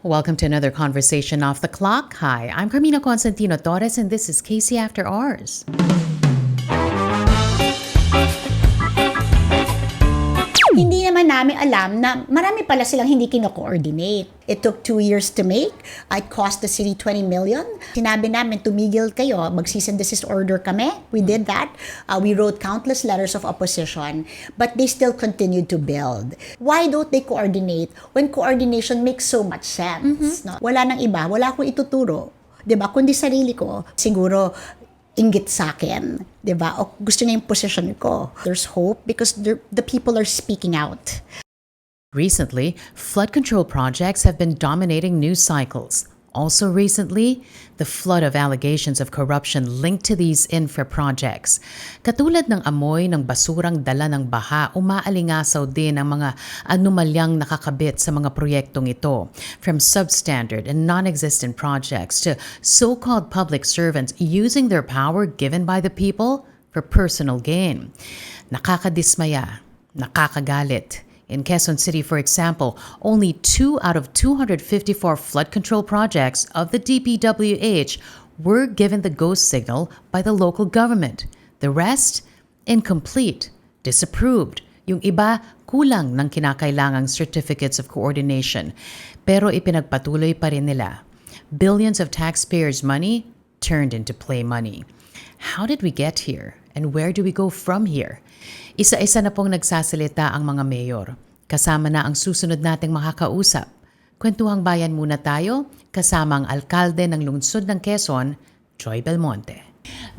Welcome to another conversation off the clock. Hi, I'm Carmina Constantino Torres, and this is Casey After Hours. Hindi naman namin alam na marami pala silang hindi kino-coordinate. It took 2 years to make. It cost the city 20 million. Sinabi namin, tumigil kayo, mag-cease and desist order kami. We did that. We wrote countless letters of opposition, but they still continued to build. Why don't they coordinate when coordination makes so much sense? No? Wala nang iba, wala akong ituturo. 'Di ba? Kundi sarili ko. Siguro, inggit sa akin, 'di ba? O gusto niya yung position ko. There's hope because the people are speaking out. Recently, flood control projects have been dominating news cycles. Also recently, the flood of allegations of corruption linked to these infra projects. Katulad ng amoy ng basurang dala ng baha, umaalingasaw din ang mga anomalyang nakakabit sa mga proyektong ito. From substandard and non-existent projects to so-called public servants using their power given by the people for personal gain. Nakakadismaya, nakakagalit. In Quezon City, for example, only 2 out of 254 flood control projects of the DPWH were given the go signal by the local government. The rest, incomplete, disapproved. Yung iba, kulang ng kinakailangang certificates of coordination. Pero ipinagpatuloy pa rin nila. Billions of taxpayers' money turned into play money. How did we get here? And where do we go from here? Isa-isa na pong nagsasalita ang mga mayor. Kasama na ang susunod nating makakausap. Kwentuhang bayan muna tayo, kasama ang alkalde ng lungsod ng Quezon, Joy Belmonte.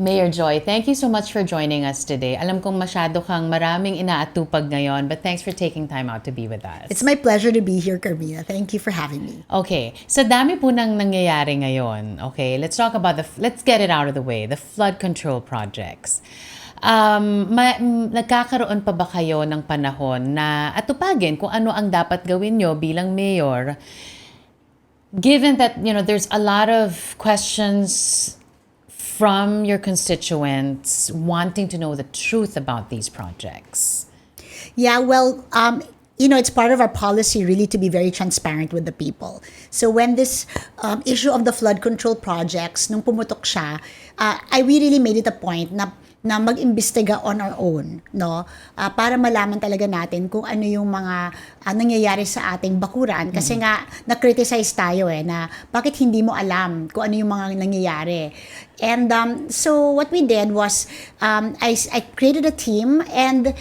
Mayor Joy, thank you so much for joining us today. Alam kong masyado kang maraming inaatupag ngayon, but thanks for taking time out to be with us. It's my pleasure to be here, Carmina. Thank you for having me. Okay, sa dami po nang nangyayari ngayon, okay, let's talk about let's get it out of the way, the flood control projects. Nagkakaroon pa ba kayo ng panahon na atupagin kung ano ang dapat gawin nyo bilang mayor, given that, there's a lot of questions from your constituents wanting to know the truth about these projects? Yeah, well, it's part of our policy really to be very transparent with the people. So when this issue of the flood control projects, nung pumutok siya, we really made it a point na mag-imbestiga on our own, no? Para malaman talaga natin kung ano yung mga nangyayari sa ating bakuran. Kasi nga, na-criticize tayo na bakit hindi mo alam kung ano yung mga nangyayari. And so what we did was, I created a team and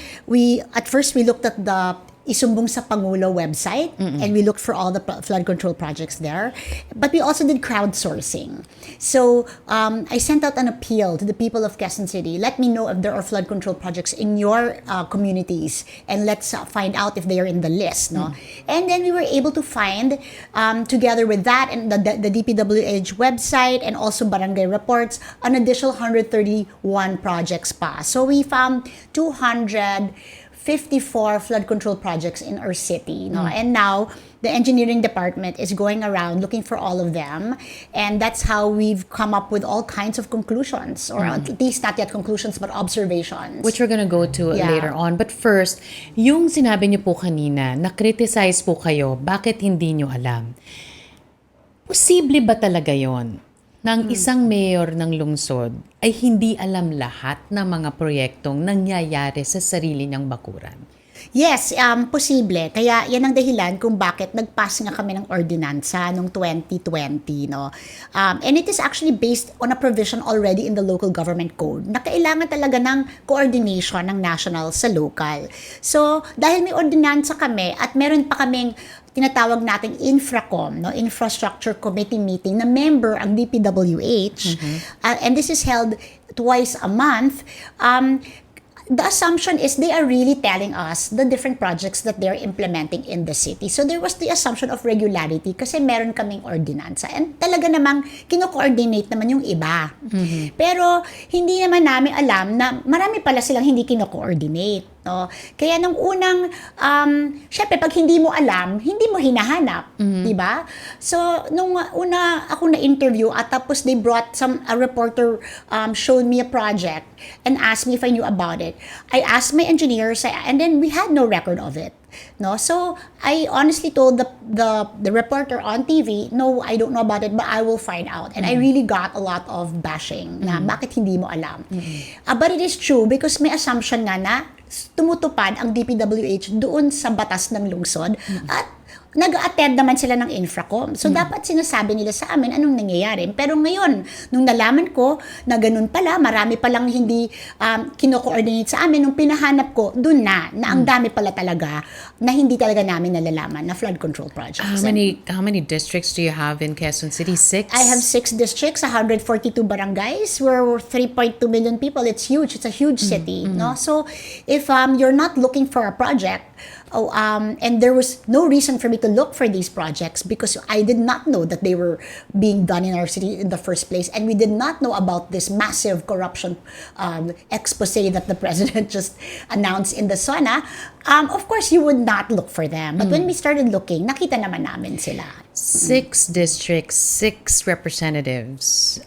at first we looked at the Isumbong sa Pangulo website and we looked for all the flood control projects there. But we also did crowdsourcing. So I sent out an appeal to the people of Quezon City. Let me know if there are flood control projects in your communities and let's find out if they are in the list. No? And then we were able to find, together with that and the DPWH website and also barangay reports, an additional 131 projects pa. So we found 254 flood control projects in our city, and now the engineering department is going around looking for all of them, and that's how we've come up with all kinds of conclusions, or at least not yet conclusions but observations, which we're gonna go to later on. But first, yung sinabi niyo po kanina, na-criticize po kayo, bakit hindi niyo alam? Posible ba talaga yon? Ng isang mayor ng lungsod ay hindi alam lahat ng mga proyektong nangyayari sa sarili niyang bakuran? Yes, posible. Kaya yan ang dahilan kung bakit nag-pass nga kami ng ordinansa noong 2020. No? And it is actually based on a provision already in the local government code na kailangan talaga ng coordination ng national sa local. So, dahil may ordinansa kami at meron pa kaming tinatawag nating Infracom, Infrastructure Committee meeting na member ang DPWH, and this is held twice a month. The assumption is they are really telling us the different projects that they're implementing in the city. So there was the assumption of regularity kasi meron kaming ordinansa. And talaga namang kino-coordinate naman yung iba. Pero hindi naman namin alam na marami pala silang hindi kino-coordinate. No? Kaya nung unang, syempre pag hindi mo alam, hindi mo hinahanap, di ba? So, nung una ako na-interview at tapos they brought a reporter showed me a project and asked me if I knew about it. I asked my engineers and then we had no record of it. No, so I honestly told the reporter on TV, no, I don't know about it, but I will find out. And I really got a lot of bashing na bakit hindi mo alam. But it is true because may assumption nga na tumutupad ang DPWH doon sa batas ng lungsod at nag-attend naman sila ng Infracom. So, dapat sinasabi nila sa amin anong nangyayari. Pero ngayon, nung nalaman ko na ganun pala, marami palang hindi kino-coordinate sa amin, nung pinahanap ko, dun na ang dami pala talaga na hindi talaga namin nalalaman na flood control projects. How many districts do you have in Quezon City? 6? I have 6 districts, 142 barangays. We're 3.2 million people. It's huge. It's a huge city. No? So, if you're not looking for a project, and there was no reason for me to look for these projects because I did not know that they were being done in our city in the first place, and we did not know about this massive corruption expose that the president just announced in the SONA. Of course, you would not look for them. But when we started looking, nakita naman namin sila. 6 districts, 6 representatives.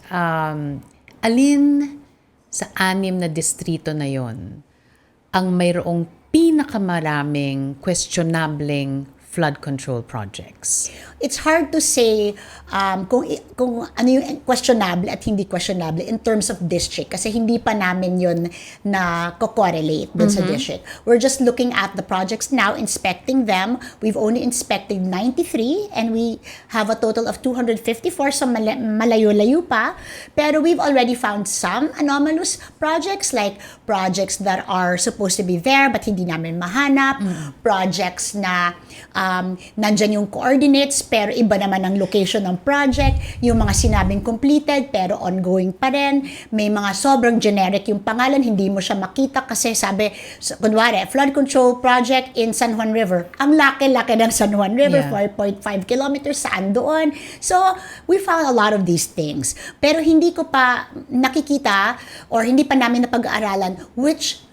Alin sa 6 na distrito na yon ang mayroong pinakamaraming questionableng flood control projects? It's hard to say kung ano yung questionable at hindi questionable in terms of district kasi hindi pa namin yun na co-correlate dun sa district. We're just looking at the projects now, inspecting them. We've only inspected 93 and we have a total of 254 so malayo-layo pa. Pero we've already found some anomalous projects like projects that are supposed to be there but hindi namin mahanap. Projects na nandyan yung coordinates pero iba naman ang location ng project, yung mga sinabing completed pero ongoing pa rin, may mga sobrang generic yung pangalan, hindi mo siya makita kasi sabi, kunwari, flood control project in San Juan River, ang laki-laki ng San Juan River, 4.5 kilometers, saan doon? So, we found a lot of these things. Pero hindi ko pa nakikita or hindi pa namin napag-aaralan which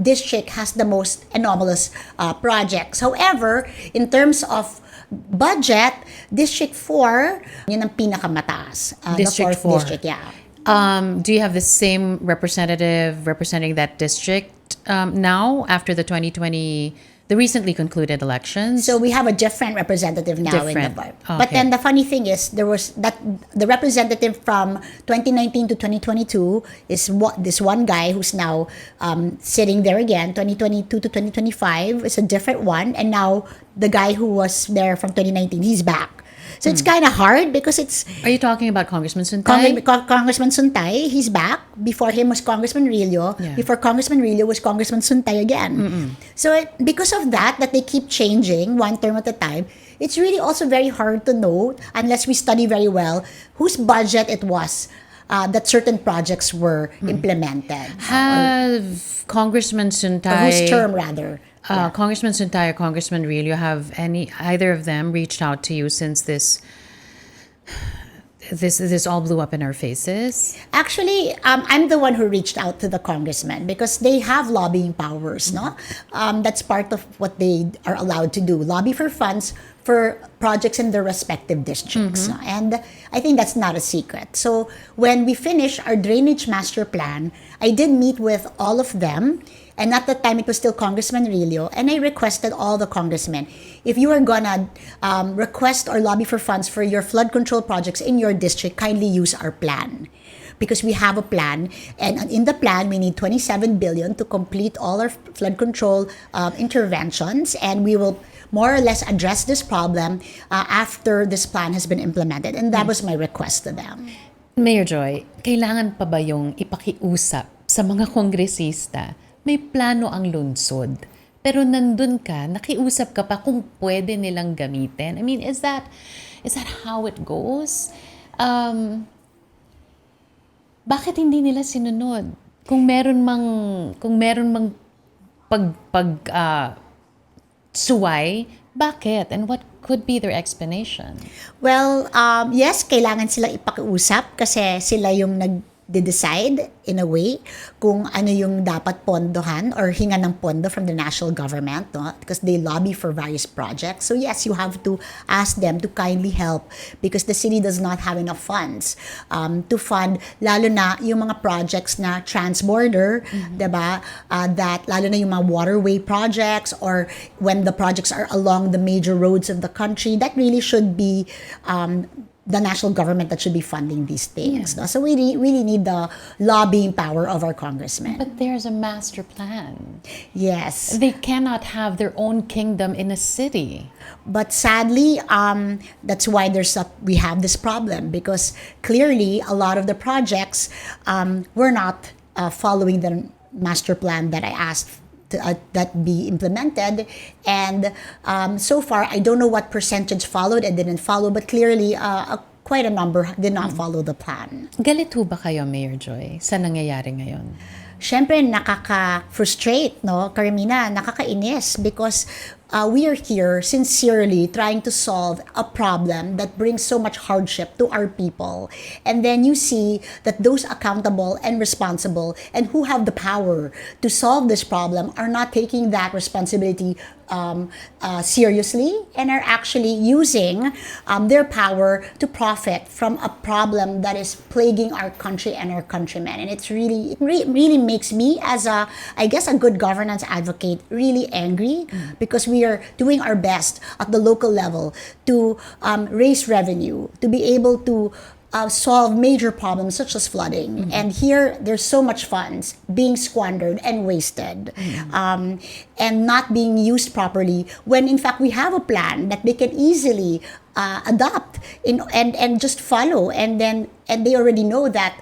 district has the most anomalous projects. However, in terms of budget, District 4, yun ang pinakamataas. District the 4th 4. district, yeah. Do you have the same representative representing that district now after the recently concluded elections? So we have a different representative now in the bar. Okay. But then the funny thing is, there was the representative from 2019 to 2022 is this one guy who's now sitting there again. 2022 to 2025 is a different one, and now the guy who was there from 2019, he's back. So it's kind of hard because it's... Are you talking about Congressman Suntay? Congressman Suntay, he's back. Before him was Congressman Rillo. Yeah. Before Congressman Rillo was Congressman Suntay again. So because of that they keep changing one term at a time, it's really also very hard to know, unless we study very well, whose budget it was that certain projects were implemented. Have Congressman Suntay... whose term, rather. Congressman Suntay or Congressman Rillo, have either of them reached out to you since this all blew up in our faces? Actually, I'm the one who reached out to the congressman because they have lobbying powers, no? That's part of what they are allowed to do. Lobby for funds for projects in their respective districts. No? And I think that's not a secret. So when we finish our drainage master plan, I did meet with all of them. And at that time, it was still Congressman Rillo. And I requested all the congressmen, if you are gonna request or lobby for funds for your flood control projects in your district, kindly use our plan. Because we have a plan. And in the plan, we need 27 billion to complete all our flood control interventions. And we will more or less address this problem after this plan has been implemented. And that was my request to them. Mayor Joy, kailangan pa ba yung ipakiusap sa mga kongresista? May plano ang lungsod, pero nandun ka, nakiusap ka pa kung pwede nilang gamitin. I mean, is that how it goes? Bakit hindi nila sinunod? Kung meron mang suway, bakit? And what could be their explanation? Well, yes, kailangan silang ipakiusap kasi sila yung they decide in a way kung ano yung dapat pondohan or hinga ng pondo from the national government, no? Because they lobby for various projects. So yes, you have to ask them to kindly help because the city does not have enough funds to fund lalo na yung mga projects na transborder, 'di ba? That lalo na yung mga waterway projects or when the projects are along the major roads of the country, that really should be the national government that should be funding these things. No? So we really need the lobbying power of our congressmen. But there's a master plan. Yes. They cannot have their own kingdom in a city. But sadly, that's why we have this problem because clearly a lot of the projects were not following the master plan that I asked that be implemented, and so far I don't know what percentage followed and didn't follow, but clearly quite a number did not follow the plan. Galit ho ba kayo, Mayor Joy, sa nangyayari ngayon? Siyempre, nakaka-frustrate, no? Carmina, nakakainis because we are here sincerely trying to solve a problem that brings so much hardship to our people. And then you see that those accountable and responsible and who have the power to solve this problem are not taking that responsibility seriously and are actually using their power to profit from a problem that is plaguing our country and our countrymen. And it really makes me as a good governance advocate really angry because we are doing our best at the local level to raise revenue, to be able to solve major problems such as flooding. And here, there's so much funds being squandered and wasted and not being used properly when in fact we have a plan that they can easily adopt and just follow, and they already know that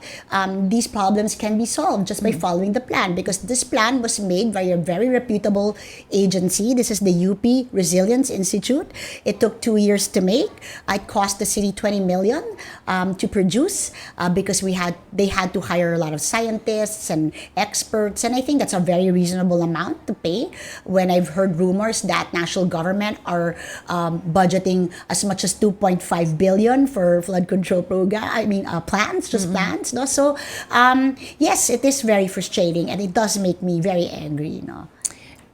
these problems can be solved just by following the plan because this plan was made by a very reputable agency. This is the UP Resilience Institute. It took 2 years to make. It cost the city 20 million to produce because they had to hire a lot of scientists and experts, and I think that's a very reasonable amount to pay when I've heard rumors that national government are budgeting as much as 2.5 billion for flood control program. I mean, plans, plans. No, so yes, it is very frustrating, and it does make me very angry.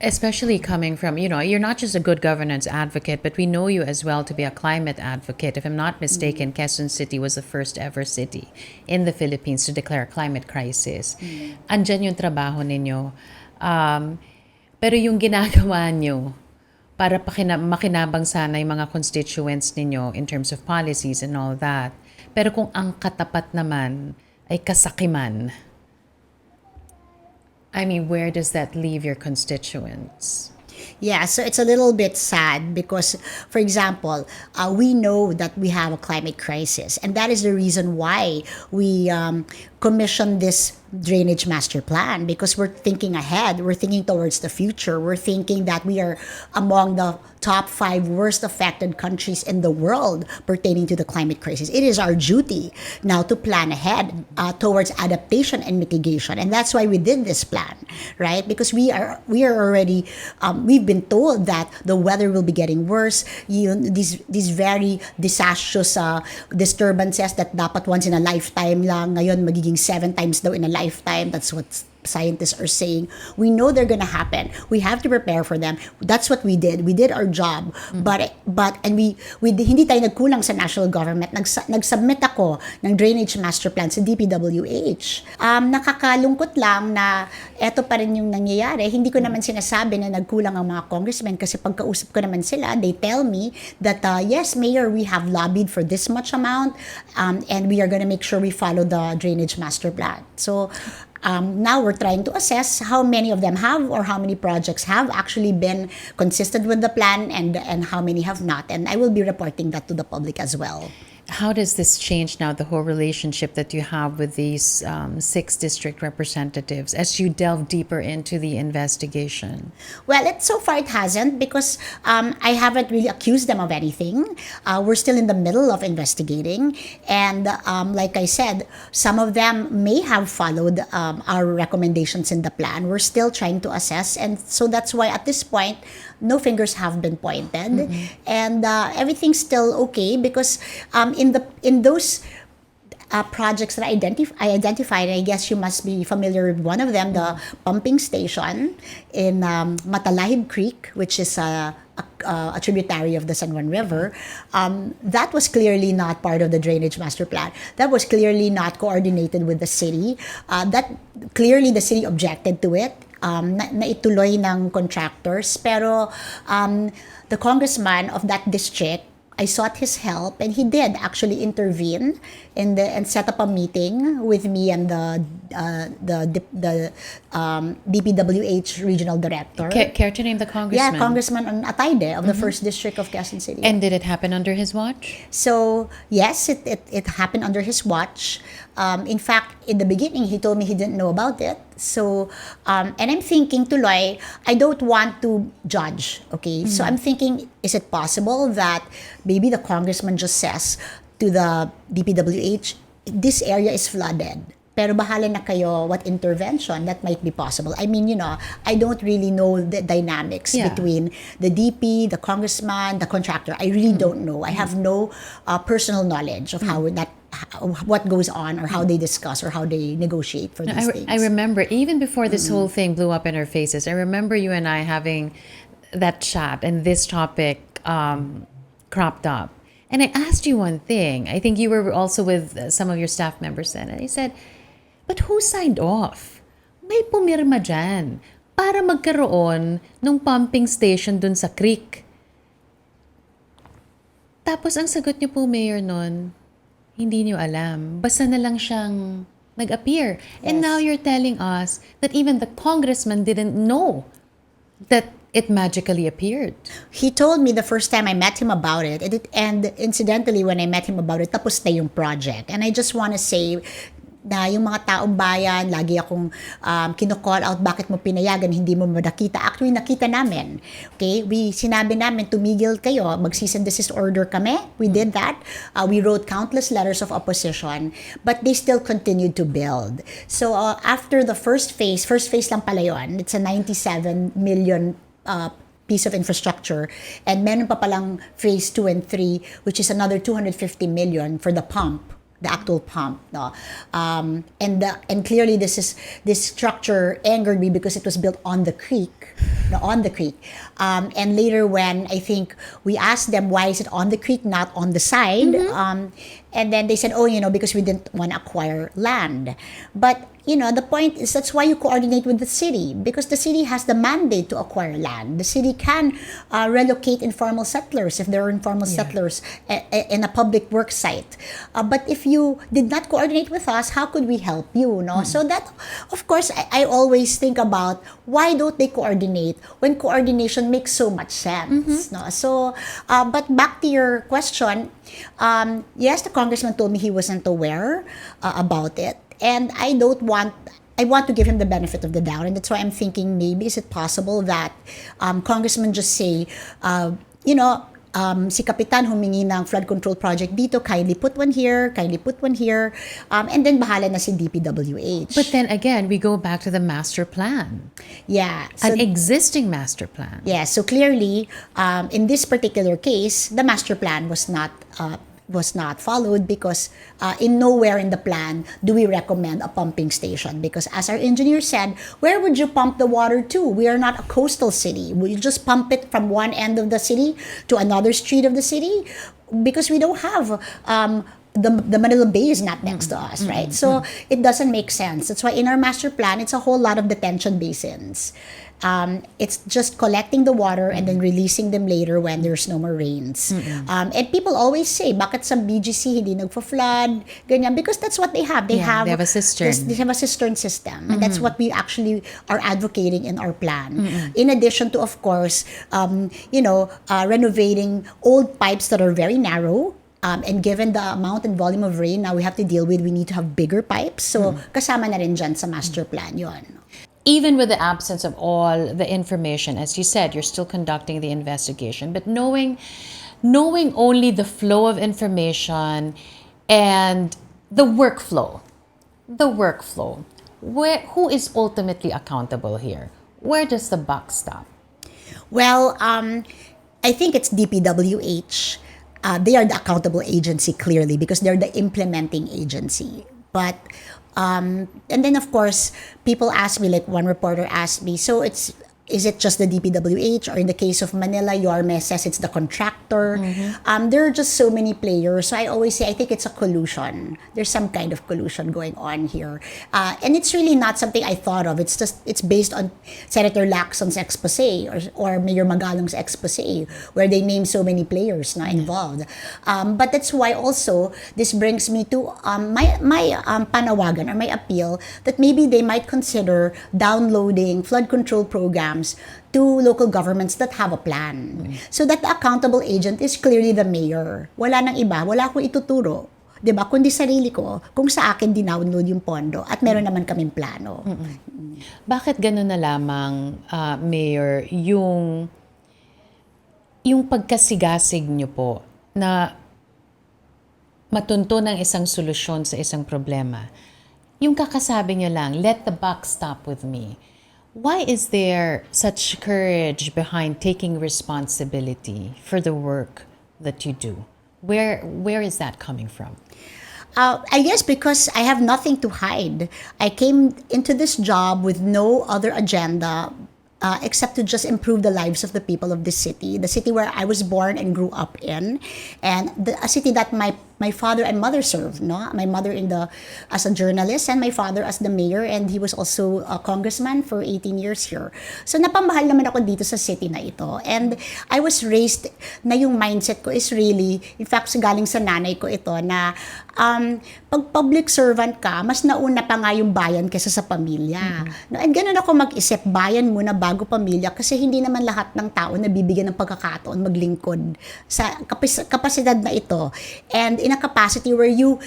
Especially coming from, you're not just a good governance advocate, but we know you as well to be a climate advocate. If I'm not mistaken, Quezon City was the first ever city in the Philippines to declare a climate crisis. Andyan yung trabaho ninyo. Pero yung ginagawa nyo para makinabang sana yung mga constituents ninyo in terms of policies and all that. Pero kung ang katapat naman ay kasakiman, I mean, where does that leave your constituents? Yeah, so it's a little bit sad because, for example, we know that we have a climate crisis, and that is the reason why we commissioned this drainage master plan, because we're thinking ahead, we're thinking towards the future, we're thinking that we are among the top 5 worst affected countries in the world pertaining to the climate crisis. It is our duty now to plan ahead towards adaptation and mitigation, and that's why we did this plan, right? Because we are already we've been told that the weather will be getting worse. These very disastrous disturbances that dapat once in a lifetime lang, ngayon magiging 7 times daw in a lifetime. That's what scientists are saying. We know they're gonna happen. We have to prepare for them. That's what we did. We did our job. But we hindi tayo nagkulang sa national government. Nag-submit ako ng drainage master plan sa DPWH. Nakakalungkot lang na eto pa rin yung nangyayari. Hindi ko naman sinasabi na nagkulang ang mga congressmen kasi pagkausap ko naman sila, they tell me that yes, Mayor, we have lobbied for this much amount and we are gonna make sure we follow the drainage master plan. So now we're trying to assess how many of them have or how many projects have actually been consistent with the plan and how many have not. And I will be reporting that to the public as well. How does this change now the whole relationship that you have with these 6 district representatives as you delve deeper into the investigation? Well, so far it hasn't because I haven't really accused them of anything. We're still in the middle of investigating. And like I said, some of them may have followed our recommendations in the plan. We're still trying to assess. And so that's why at this point, no fingers have been pointed. And everything's still okay because in those projects that I identified. I guess you must be familiar with one of them, the pumping station in Matalahib Creek, which is a tributary of the San Juan River. That was clearly not part of the drainage master plan. That was clearly not coordinated with the city. That clearly the city objected to it. Naituloy ng contractors. Pero the congressman of that district, I sought his help, and he did actually intervene and set up a meeting with me and the DPWH regional director. Care to name the congressman? Yeah, Congressman Atayde of the 1st District of Quezon City. And did it happen under his watch? So, yes, it happened under his watch. In fact, in the beginning, he told me he didn't know about it. So, and I'm thinking, tuloy, I don't want to judge, okay? So I'm thinking, is it possible that maybe the congressman just says to the DPWH, this area is flooded, pero bahala na kayo what intervention that might be possible. I mean, I don't really know the dynamics between the DP, the congressman, the contractor. I really don't know. I have no personal knowledge of what goes on, or how they discuss, or how they negotiate for these things. I remember, even before this whole thing blew up in our faces, I remember you and I having that chat, and this topic cropped up. And I asked you one thing. I think you were also with some of your staff members then. And I said, but who signed off? May pumirma dyan para magkaroon ng pumping station dun sa creek. Tapos ang sagot niyo po, Mayor, nun, hindi niyo alam. Basta na lang siyang nag-appear. And now you're telling us that even the congressman didn't know that it magically appeared. He told me the first time I met him about it, and incidentally, when I met him about it, tapos na yung project. And I just want to say na yung mga taong bayan, lagi akong kino-call out, bakit mo pinayagan, hindi mo nakita. Actually, nakita namin. Okay? Sinabi namin, tumigil kayo, mag-cease and desist order kami. We did that. We wrote countless letters of opposition, but they still continued to build. So, after the first phase lang pala yun, it's a 97 million piece of infrastructure, and meron pa palang phase 2 and 3, which is another 250 million for the actual pump, no, and clearly this structure angered me because it was built on the creek, and later when I think we asked them, why is it on the creek, not on the side, and then they said, because we didn't want to acquire land, but the point is, that's why you coordinate with the city, because the city has the mandate to acquire land. The city can relocate informal settlers if there are informal settlers in a public work site. But if you did not coordinate with us, how could we help you? No? So that, of course, I always think about, why don't they coordinate when coordination makes so much sense? No? So, but back to your question, yes, the congressman told me he wasn't aware about it. And I want to give him the benefit of the doubt. And that's why I'm thinking, maybe is it possible that congressman just say, si Kapitan humingi ng flood control project dito, kindly put one here, and then bahala na si DPWH. But then again, we go back to the master plan. Yeah. An existing master plan. Yeah, so clearly, in this particular case, the master plan was not followed, because in nowhere in the plan do we recommend a pumping station, because as our engineer said, where would you pump the water to? We are not a coastal city. Will you just pump it from one end of the city to another street of the city? Because we don't have the Manila Bay is not next to us, right? So it doesn't make sense. That's why in our master plan, it's a whole lot of detention basins. It's just collecting the water and then releasing them later when there's no more rains. And people always say, bakit sa BGC hindi nagpo-flood? Ganyan. Because that's what they have. They have a cistern. They have a cistern system. And that's what we actually are advocating in our plan. In addition to, of course, renovating old pipes that are very narrow. And given the amount and volume of rain now we have to deal with, we need to have bigger pipes. So, kasama na rin dyan sa master plan yon. Even with the absence of all the information, as you said, you're still conducting the investigation, but knowing only the flow of information and the workflow, who is ultimately accountable here? Where does the buck stop? Well, I think it's DPWH. they are the accountable agency clearly because they're the implementing agency. But and then of course people ask me, like one reporter asked me, so is it just the DPWH, or in the case of Manila, Yorme says it's the contractor? There are just so many players. So I always say, I think it's a collusion. There's some kind of collusion going on here. And it's really not something I thought of. It's based on Senator Lacson's expose or Mayor Magalong's expose, where they name so many players na involved. But that's why also this brings me to my panawagan or my appeal that maybe they might consider downloading flood control programs to local governments that have a plan. So that the accountable agent is clearly the mayor. Wala nang iba, wala akong ituturo. 'Di ba? Kundi sarili ko, kung sa akin dinownload yung pondo at meron naman kaming plano. Bakit gano'n na lamang, Mayor, yung pagkasigasig nyo po na matunto ng isang solusyon sa isang problema? Yung kakasabi nyo lang, let the buck stop with me. Why is there such courage behind taking responsibility for the work that you do? Where is that coming from? I guess because I have nothing to hide. I came into this job with no other agenda except to just improve the lives of the people of this city, the city where I was born and grew up in, and a city that my father and mother served. No, my mother as a journalist, and my father as the mayor, and he was also a congressman for 18 years here. So napamahal naman ako dito sa city na ito, and I was raised na yung mindset ko is really, in fact, galing sa nanay ko ito na pag public servant ka, mas nauna pa nga yung bayan kaysa sa pamilya. No, and ganun ako mag-isip, bayan muna bago pamilya, kasi hindi naman lahat ng tao nabibigyan ng pagkakataon maglingkod sa kapasidad na ito. And in a capacity where you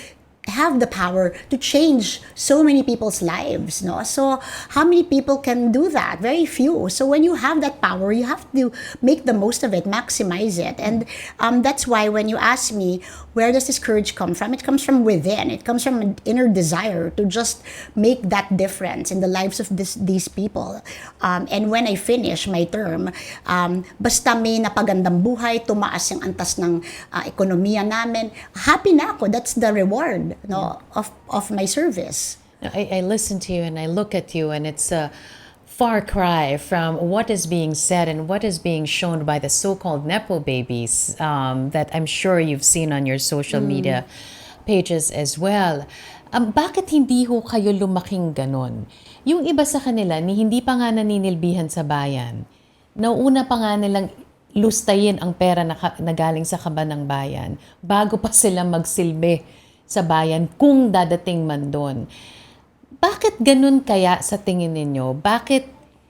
have the power to change so many people's lives, no? So how many people can do that? Very few. So when you have that power, you have to make the most of it, maximize it. And that's why when you ask me, where does this courage come from? It comes from within. It comes from an inner desire to just make that difference in the lives of these people. And when I finish my term, basta may napagandang buhay, tumaas yung antas ng ekonomiya namin, happy na ako. That's the reward, no, of my service. I listen to you and I look at you, and it's a far cry from what is being said and what is being shown by the so-called Nepo babies that I'm sure you've seen on your social media pages as well. Bakit hindi ho kayo lumaking ganon? Yung iba sa kanila, hindi pa nga naninilbihan sa bayan. Nauna pa nga nilang lustayin ang pera na galing sa kaban ng bayan bago pa sila magsilbi sa bayan kung dadating man doon. Bakit ganun kaya sa tingin ninyo? Bakit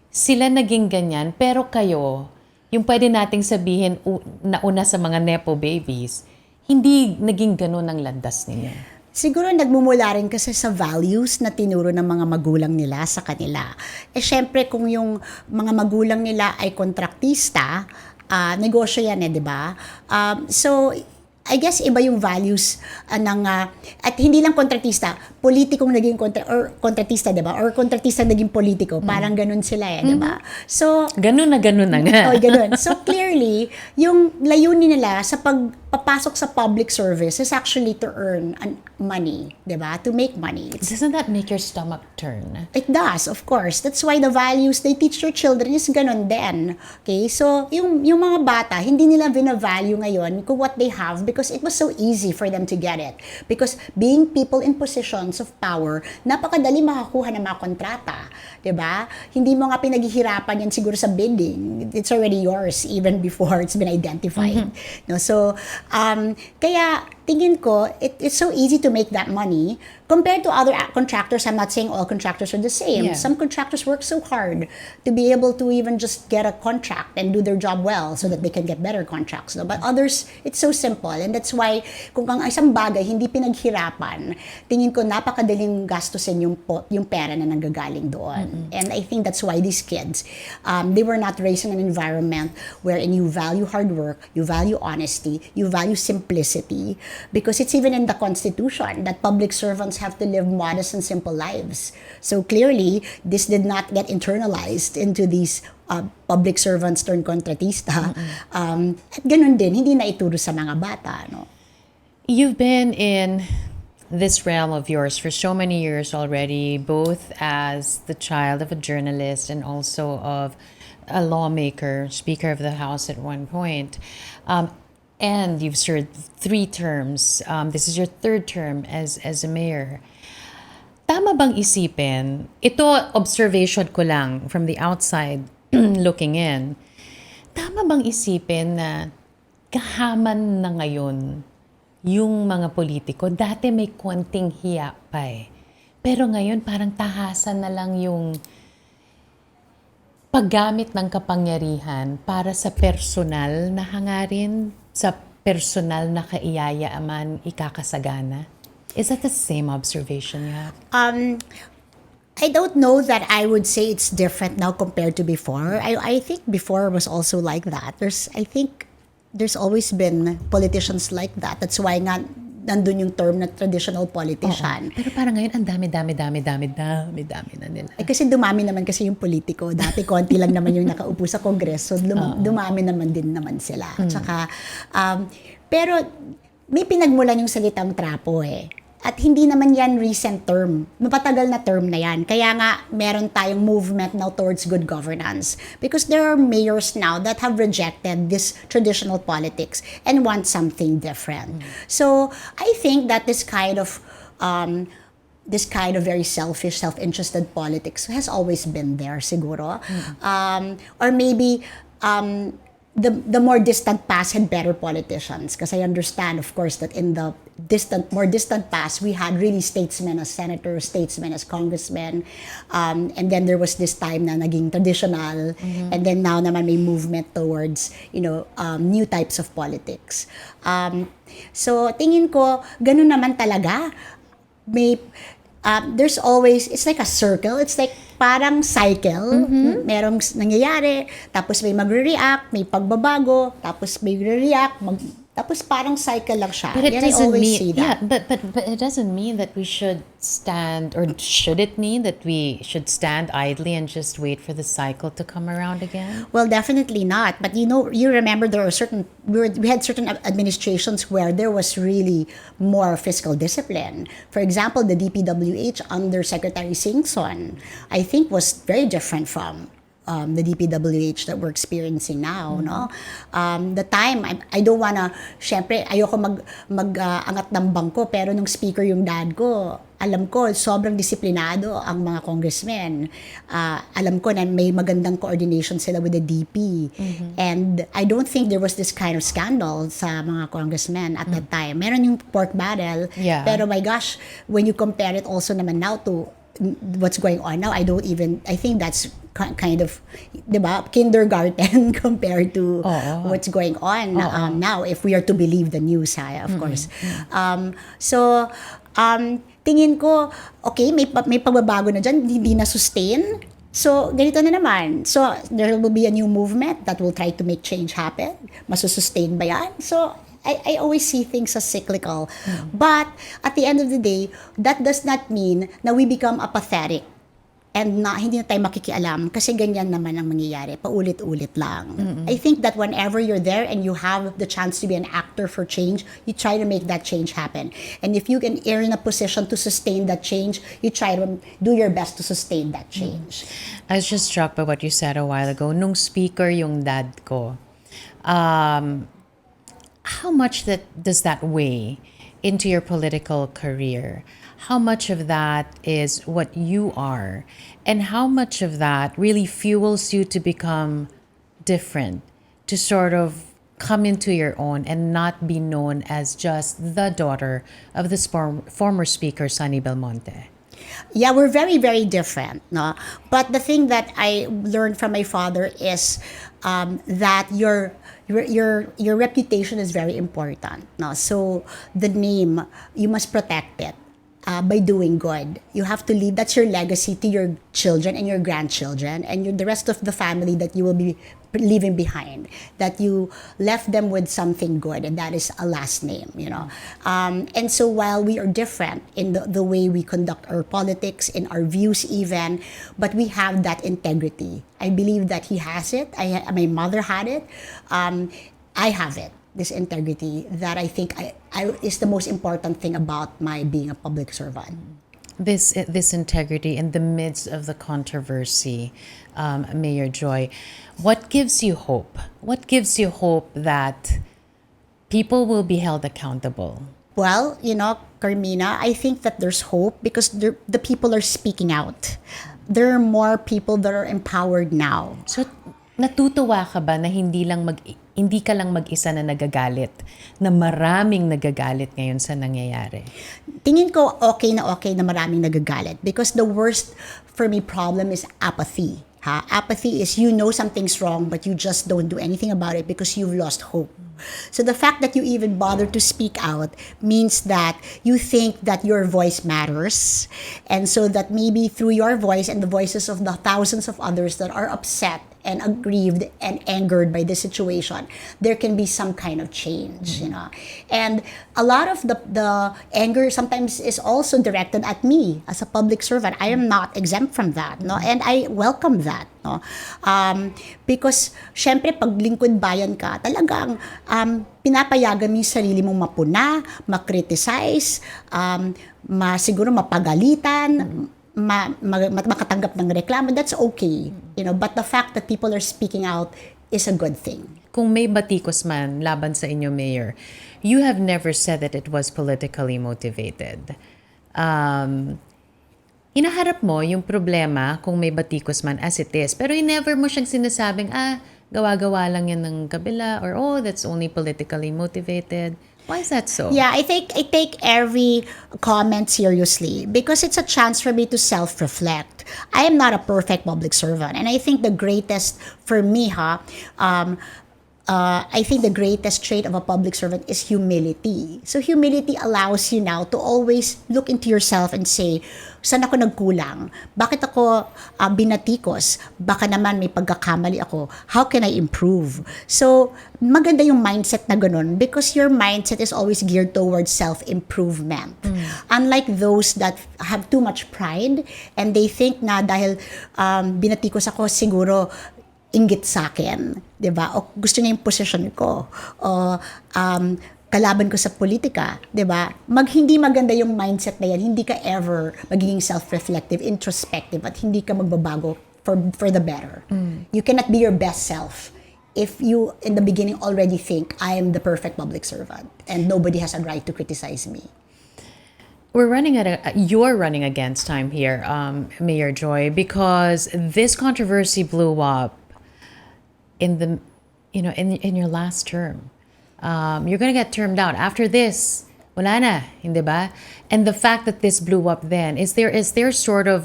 sila naging ganyan pero kayo, yung pwede nating sabihin nauna sa mga Nepo babies, hindi naging ganun ang landas ninyo? Siguro nagmumula rin kasi sa values na tinuro ng mga magulang nila sa kanila. Syempre kung yung mga magulang nila ay kontraktista, negosyo yan di ba? So I guess iba yung values at hindi lang kontratista, politikong naging kontratista, 'di ba? Or kontratista naging politiko, parang ganun sila 'di ba? So ganun na nga. Oh, ganun. So clearly, yung layunin nila sa pagpapasok sa public service is actually to earn money, 'di ba? To make money. Doesn't that make your stomach turn? It does, of course. That's why the values they teach your children is ganun din. Okay? So yung mga bata, hindi nila vina-value ngayon kung what they have, because it was so easy for them to get it. Because being people in positions of power, napakadali makakuha ng mga kontrata. Diba? Hindi mo nga pinaghihirapan yan siguro sa bidding. It's already yours even before it's been identified. No? So, kaya tingin ko, it's so easy to make that money compared to other contractors. I'm not saying all contractors are the same. Yeah. Some contractors work so hard to be able to even just get a contract and do their job well so that they can get better contracts. No? But others, it's so simple. And that's why, kung ang isang bagay hindi pinaghirapan, tingin ko napakadaling gastusin yung pera na nanggagaling doon. And I think that's why these kids, they were not raised in an environment wherein you value hard work, you value honesty, you value simplicity. because it's even in the Constitution that public servants have to live modest and simple lives. So clearly, this did not get internalized into these public servants turned kontratista. At ganun din, hindi na ituro sa mga bata. No? You've been in this realm of yours for so many years already, both as the child of a journalist and also of a lawmaker, Speaker of the House at one point. And you've served 3 terms. This is your 3rd term as a mayor. Tama bang isipin, ito observation ko lang from the outside looking in, tama bang isipin na kahaman na ngayon yung mga politiko? Dati may konting hiya pa eh. Pero ngayon parang tahasan na lang yung paggamit ng kapangyarihan para sa personal na hangarin, sa personal na kaiyayaaman ikakasagana. Is that the same observation you have? I don't know that I would say it's different now compared to before. I think before was also like that. I think there's always been politicians like that. That's why nga nandun yung term na traditional politician. Pero parang ngayon, ang dami na nila. Kasi dumami naman kasi yung politiko. Dati konti lang naman yung nakaupo sa kongreso. Dumami naman din naman sila. Tsaka, pero may pinagmulan yung salitang trapo eh. At hindi naman yan recent term. Mapatagal na term na yan. Kaya nga, meron tayong movement now towards good governance. Because there are mayors now that have rejected this traditional politics and want something different. So, I think that this kind of very selfish, self-interested politics has always been there, siguro. Or maybe, the more distant past had better politicians, because I understand, of course, that in the more distant past, we had really statesmen as senators, statesmen as congressmen, and then there was this time na naging traditional, and then now naman may movement towards, new types of politics. So, tingin ko, ganun naman talaga. There's always, it's like a circle, it's like parang cycle, merong nangyayari, tapos may magre-react, may pagbabago, tapos may re-react, tapos parang cycle lang siya. But it Yan, doesn't mean, see that. yeah, but it doesn't mean that we should stand, or should it mean that we should stand idly and just wait for the cycle to come around again? Well, definitely not. But you remember there are we had certain administrations where there was really more fiscal discipline. For example, the DPWH under Secretary Singson, I think, was very different from the DPWH that we're experiencing now, no? The time, I don't wanna, syempre, ayoko angat ng bangko, pero nung speaker yung dad ko, alam ko, sobrang disiplinado ang mga congressmen. Alam ko na may magandang coordination sila with the DP. And I don't think there was this kind of scandal sa mga congressmen at that time. Meron yung pork barrel, pero my gosh, when you compare it also naman now to what's going on now, I think that's kind of, diba, kindergarten compared to what's going on now, if we are to believe the news, of course. So, tingin ko, okay, may pagbabago na dyan, hindi na sustain. So, ganito na naman. So, there will be a new movement that will try to make change happen. Masusustain ba yan? So, I always see things as cyclical. But at the end of the day, that does not mean na we become apathetic and hindi na tayo makikialam kasi ganyan naman ang mangyayari. Paulit-ulit lang. I think that whenever you're there and you have the chance to be an actor for change, you try to make that change happen. And if you can are in a position to sustain that change, you try to do your best to sustain that change. I was just struck by what you said a while ago. Nung speaker yung dad ko, how much does that weigh into your political career? How much of that is what you are? And how much of that really fuels you to become different, to sort of come into your own and not be known as just the daughter of this former speaker, Sonny Belmonte? Yeah, we're very, very different, no? But the thing that I learned from my father is that your reputation is very important, no? So the name, you must protect it by doing good. You have to leave, that's your legacy to your children and your grandchildren and the rest of the family that you will be leaving behind, that you left them with something good, and that is a last name, you know. And so while we are different in the way we conduct our politics, in our views even, but we have that integrity. I believe that he has it. My mother had it. I have it. This integrity that I think is the most important thing about my being a public servant. This integrity in the midst of the controversy, Mayor Joy, what gives you hope? What gives you hope that people will be held accountable? Well, you know, Carmina, I think that there's hope because the people are speaking out. There are more people that are empowered now. So, natutuwa ka ba na hindi ka lang mag-isa na nagagalit, na maraming nagagalit ngayon sa nangyayari? Tingin ko okay na maraming nagagalit because the worst for me problem is apathy. Apathy is you know something's wrong but you just don't do anything about it because you've lost hope. So the fact that you even bother to speak out means that you think that your voice matters, and so that maybe through your voice and the voices of the thousands of others that are upset and aggrieved and angered by this situation, there can be some kind of change, you know. And a lot of the anger sometimes is also directed at me as a public servant. I am not exempt from that, no, and I welcome that, no, because syempre pag lingkod bayan ka, talagang pinapayagan mo yung sarili mong mapuna, makriticize, siguro mapagalitan, makatanggap ng reklamo. That's okay, you know, but the fact that people are speaking out is a good thing. Kung may batikos man laban sa inyo, Mayor, you have never said that it was politically motivated. Inaharap mo yung problema kung may batikos man as it is, pero never mo siyang sinasabing, gawa-gawa lang yan ng kabila, or that's only politically motivated. Why is that so? Yeah, I take every comment seriously because it's a chance for me to self-reflect. I am not a perfect public servant, and I think the greatest for me, I think the greatest trait of a public servant is humility. So humility allows you now to always look into yourself and say, saan ako nagkulang? Bakit ako binatikos? Baka naman may pagkakamali ako. How can I improve? So maganda yung mindset na ganun because your mindset is always geared towards self-improvement. Unlike those that have too much pride and they think na dahil binatikos ako, siguro inggit sa akin, 'di ba? O gusto niya yung position ko. O kalaban ko sa politika, 'di ba? Hindi maganda yung mindset na yan. Hindi ka ever magiging self-reflective, introspective, at hindi ka magbabago for the better. You cannot be your best self if you in the beginning already think I am the perfect public servant and nobody has a right to criticize me. You're running against time here, Mayor Joy, because this controversy blew up in your last term. You're gonna get termed out after this. Wala na, hindi ba? And the fact that this blew up then, is there sort of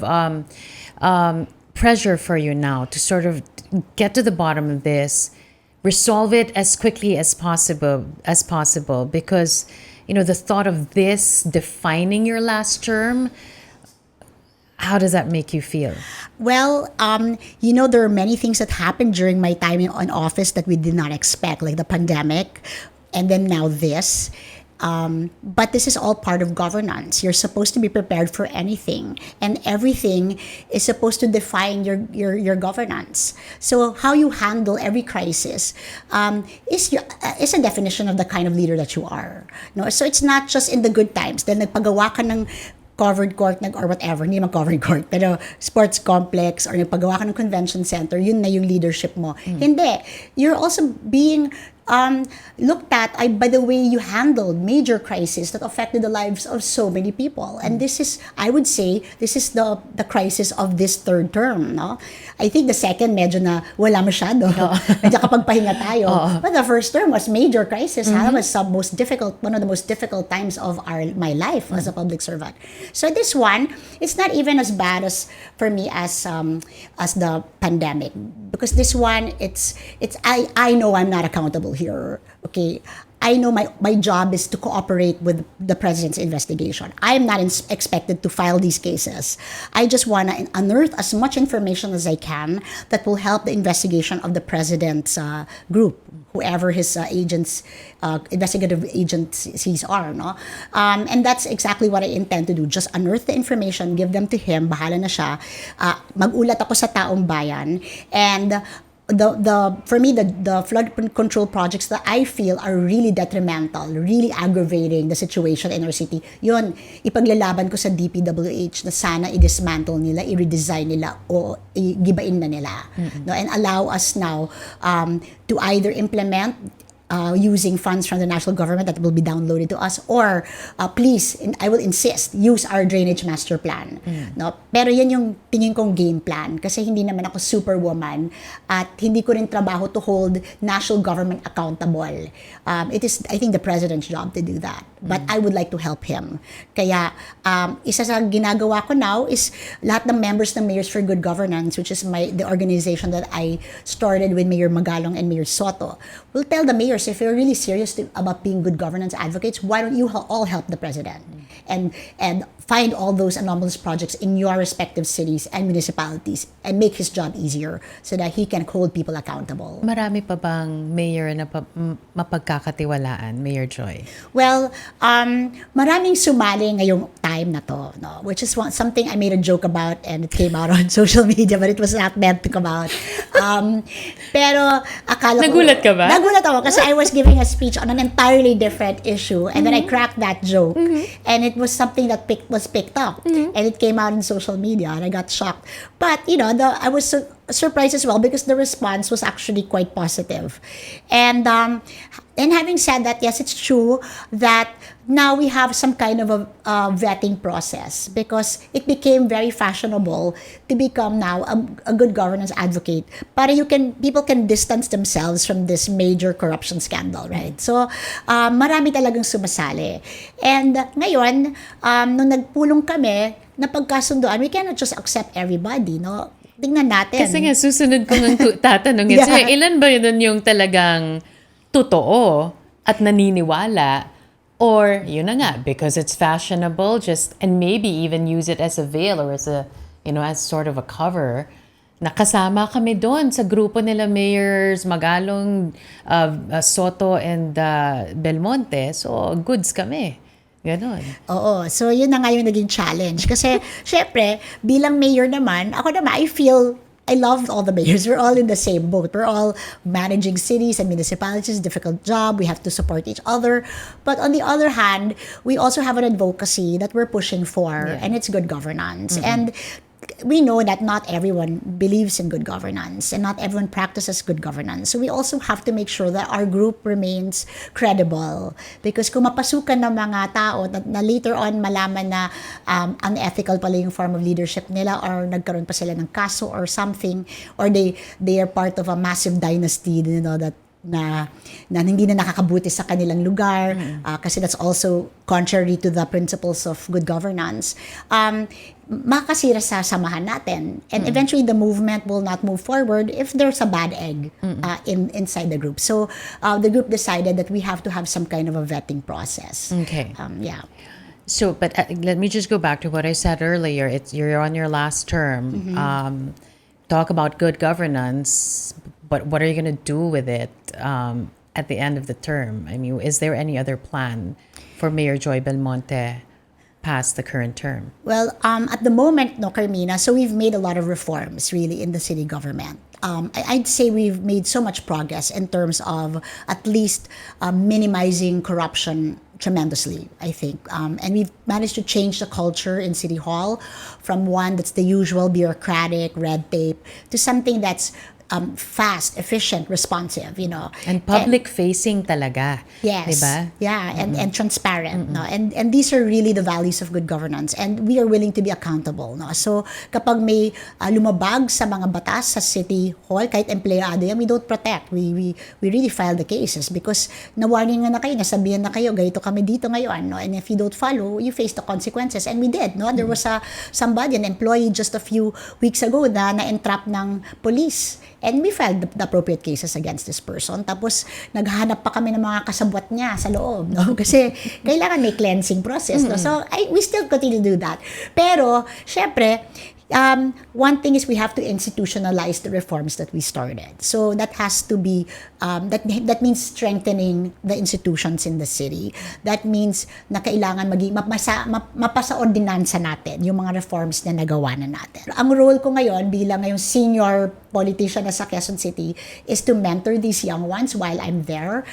pressure for you now to sort of get to the bottom of this, resolve it as quickly as possible, because the thought of this defining your last term, how does that make you feel? Well, there are many things that happened during my time in office that we did not expect, like the pandemic, and then now this. But this is all part of governance. You're supposed to be prepared for anything, and everything is supposed to define your governance. So how you handle every crisis is a definition of the kind of leader that you are. No, so it's not just in the good times. Then nagpagawa ka ng covered court or whatever, hindi naman covered court, pero sports complex or nagpagawa ka ng convention center, yun na yung leadership mo. Hindi. You're also being looked at by the way you handled major crises that affected the lives of so many people. And this is, I would say, this is the crisis of this third term. No? I think the second, medyo na wala masyado. Medyo kapagpahinga tayo. But the first term was major crisis. Was one of the most difficult times of my life as a public servant. So this one, it's not even as bad as for me as the pandemic. Because this one, I know I'm not accountable here. Okay, I know my job is to cooperate with the president's investigation. I am not expected to file these cases. I just want to unearth as much information as I can that will help the investigation of the president's group, whoever his investigative agencies are, no? And that's exactly what I intend to do. Just unearth the information, give them to him, bahala na siya. Mag-ulat ako sa taong bayan, and for me the flood control projects that I feel are really detrimental, really aggravating the situation in our city, yun ipaglalaban ko sa DPWH na sana i-dismantle nila, i-redesign nila o gibain na nila, no, and allow us now to either implement using funds from the national government that will be downloaded to us, or please, I will insist, use our drainage master plan. No? Pero yan yung tingin kong game plan, kasi hindi naman ako superwoman at hindi ko rin trabaho to hold national government accountable. It is, I think, the president's job to do that. But I would like to help him. Kaya isa sa ginagawa ko now is lahat ng members ng Mayors for Good Governance, which is the organization that I started with Mayor Magalong and Mayor Soto, will tell the mayors, if you're really serious about being good governance advocates, why don't you all help the president and find all those anomalous projects in your respective cities and municipalities and make his job easier so that he can hold people accountable. Marami pa bang mayor na mapagkakatiwalaan, Mayor Joy? Well, maraming sumali ngayong time na to, no? Which is something I made a joke about and it came out on social media, but it was not meant to come out. Pero akala ko... Nagulat ka ba? Nagulat ako kasi I was giving a speech on an entirely different issue, and then I cracked that joke, and it was something that was picked up, and it came out in social media, and I got shocked. But I was surprised as well because the response was actually quite positive. And having said that, yes, it's true that now we have some kind of a vetting process because it became very fashionable to become now a good governance advocate. Para people can distance themselves from this major corruption scandal, right? So, marami talagang sumasali. And ngayon, nung nagpulong kami, napagkasundoan, we cannot just accept everybody, no? Tingnan natin. Kasi nga, susunod ko ng tatanungin. Yeah. So, ilan ba yun yung talagang totoo at naniniwala? Or, yun na nga, because it's fashionable, and maybe even use it as a veil or as sort of a cover. Nakasama kami doon sa grupo nila Mayors Magalong, Soto, and Belmonte. So, goods kami. Ganon. Oo. So, yun na nga yung naging challenge. Kasi, syempre, bilang mayor naman, ako naman, I love all the mayors. We're all in the same boat. We're all managing cities and municipalities. Difficult job. We have to support each other. But on the other hand, we also have an advocacy that we're pushing for, and it's good governance. And we know that not everyone believes in good governance and not everyone practices good governance. So we also have to make sure that our group remains credible. Because kung mapasukan ng mga tao na later on malaman na unethical pala yung form of leadership nila, or nagkaroon pa sila ng kaso or something, or they are part of a massive dynasty, that na hindi na nakakabuti sa kanilang lugar, kasi that's also contrary to the principles of good governance, makakasira sa samahan natin, and eventually the movement will not move forward if there's a bad egg inside the group. So the group decided that we have to have some kind of a vetting process. Okay. Yeah. So, but let me just go back to what I said earlier. You're on your last term. Talk about good governance, but what are you going to do with it at the end of the term? I mean, is there any other plan for Mayor Joy Belmonte past the current term? Well, at the moment, no, Carmina, so we've made a lot of reforms really in the city government. I'd say we've made so much progress in terms of at least minimizing corruption tremendously, I think. And we've managed to change the culture in City Hall from one that's the usual bureaucratic red tape to something that's fast, efficient, responsive, And public-facing talaga. Yes. Diba? Yeah, and transparent. No? And these are really the values of good governance. And we are willing to be accountable. No? So, kapag may lumabag sa mga batas sa City Hall, kahit empleyado yan, we don't protect. We really file the cases because na-warning na kayo, nasabihan na kayo, ganito kami dito ngayon. No? And if you don't follow, you face the consequences. And we did. No? There was somebody, an employee just a few weeks ago na na-entrap ng police. And we filed the appropriate cases against this person. Tapos, naghahanap pa kami ng mga kasabwat niya sa loob, no? Kasi, kailangan may cleansing process, no? So, we still continue to do that. Pero, syempre, one thing is we have to institutionalize the reforms that we started. So that has to be, that means strengthening the institutions in the city. That means na kailangan maging mapasa ordinansa natin yung mga reforms na nagawa na natin. Ang role ko ngayon bilang ngayong senior politician na sa Quezon City is to mentor these young ones while I'm there,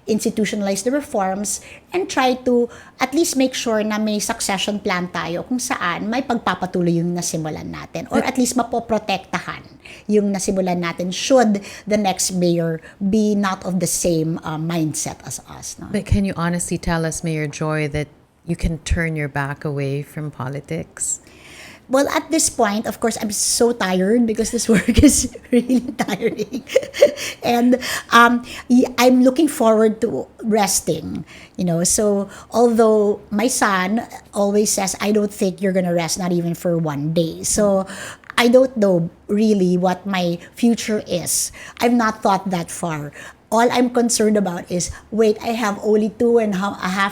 institutionalize the reforms, and try to at least make sure na may succession plan tayo kung saan may pagpapatuloy yung nasimulan natin or at least mapoprotektahan yung nasimulan natin should the next mayor be not of the same mindset as us. No? But can you honestly tell us, Mayor Joy, that you can turn your back away from politics? Well, at this point, of course, I'm so tired because this work is really tiring. And I'm looking forward to resting, So, although my son always says, I don't think you're going to rest, not even for one day. So, I don't know really what my future is. I've not thought that far. All I'm concerned about is, wait, I have only 2.5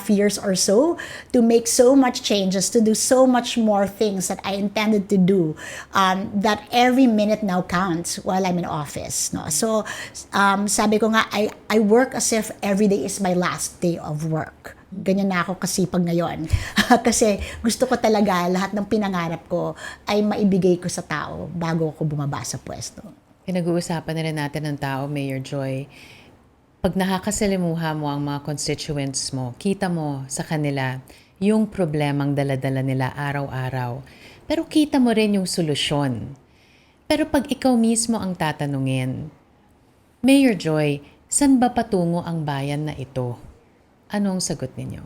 years or so to make so much changes, to do so much more things that I intended to do, that every minute now counts while I'm in office. No? So, sabi ko nga, I work as if every day is my last day of work. Ganyan na ako kasipag ngayon. Kasi gusto ko talaga lahat ng pinangarap ko ay maibigay ko sa tao bago ako bumaba sa pwesto. Pinag-uusapan na rin natin ng tao, Mayor Joy. Pag nakakasalimuha mo ang mga constituents mo, kita mo sa kanila yung problemang dala-dala nila araw-araw. Pero kita mo rin yung solusyon. Pero pag ikaw mismo ang tatanungin, Mayor Joy, saan ba patungo ang bayan na ito? Anong sagot ninyo?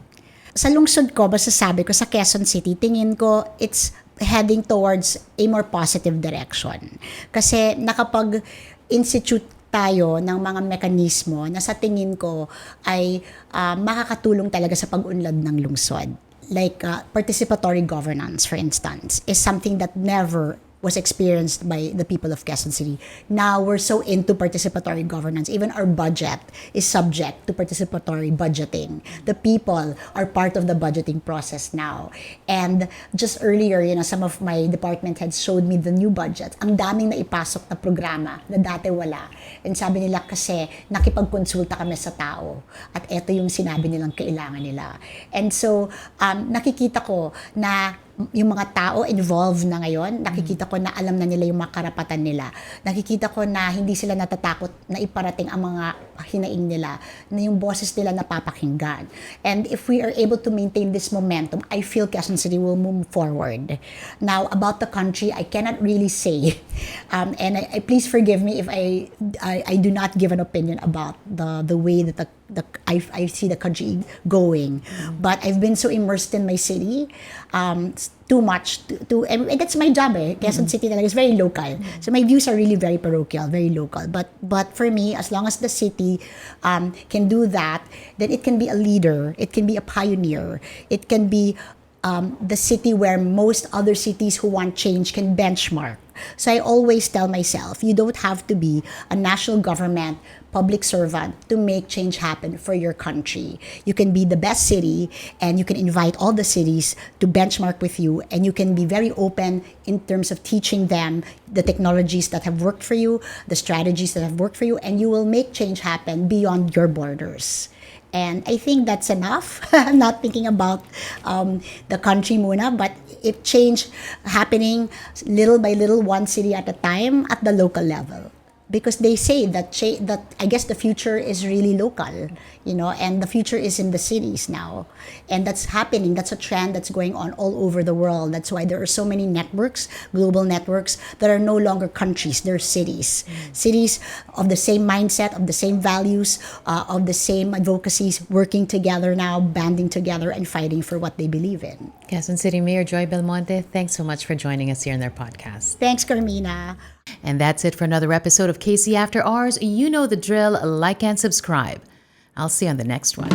Sa lungsod ko, masasabi ko sa Quezon City, tingin ko it's heading towards a more positive direction. Kasi nakapag-institute tayo ng mga mekanismo na sa tingin ko ay makakatulong talaga sa pag-unlad ng lungsod. Like participatory governance, for instance, is something that never was experienced by the people of Quezon City. Now, we're so into participatory governance. Even our budget is subject to participatory budgeting. The people are part of the budgeting process now. And just earlier, some of my department heads showed me the new budget. Ang daming naipasok na programa na dati wala. And sabi nila kasi nakipagkonsulta kami sa tao. At eto yung sinabi nilang kailangan nila. And so, nakikita ko na yung mga tao involved na ngayon, nakikita ko na alam na nila yung mga karapatan nila. Nakikita ko na hindi sila natatakot na iparating ang mga hinaing nila, na yung boses nila napapakinggan. And if we are able to maintain this momentum, I feel Quezon City will move forward. Now, about the country, I cannot really say. And I please forgive me if I do not give an opinion about the way that I see the country going. But I've been so immersed in my city, too much and that's my job. Quezon City talaga is very local. So my views are really very parochial, very local. But for me, as long as the city can do that, then it can be a leader, it can be a pioneer, it can be the city where most other cities who want change can benchmark. So I always tell myself, you don't have to be a national government public servant to make change happen for your country. You can be the best city and you can invite all the cities to benchmark with you, and you can be very open in terms of teaching them the technologies that have worked for you, the strategies that have worked for you, and you will make change happen beyond your borders. And I think that's enough. I'm not thinking about the country muna, but if change happening little by little, one city at a time at the local level. Because they say that I guess the future is really local, and the future is in the cities now. And that's happening. That's a trend that's going on all over the world. That's why there are so many networks, global networks, that are no longer countries, they're cities. Cities of the same mindset, of the same values, of the same advocacies, working together now, banding together and fighting for what they believe in. Quezon City Mayor Joy Belmonte, thanks so much for joining us here in their podcast. Thanks, Carmina. And that's it for another episode of KC After Hours. You know the drill. Like and subscribe. I'll see you on the next one.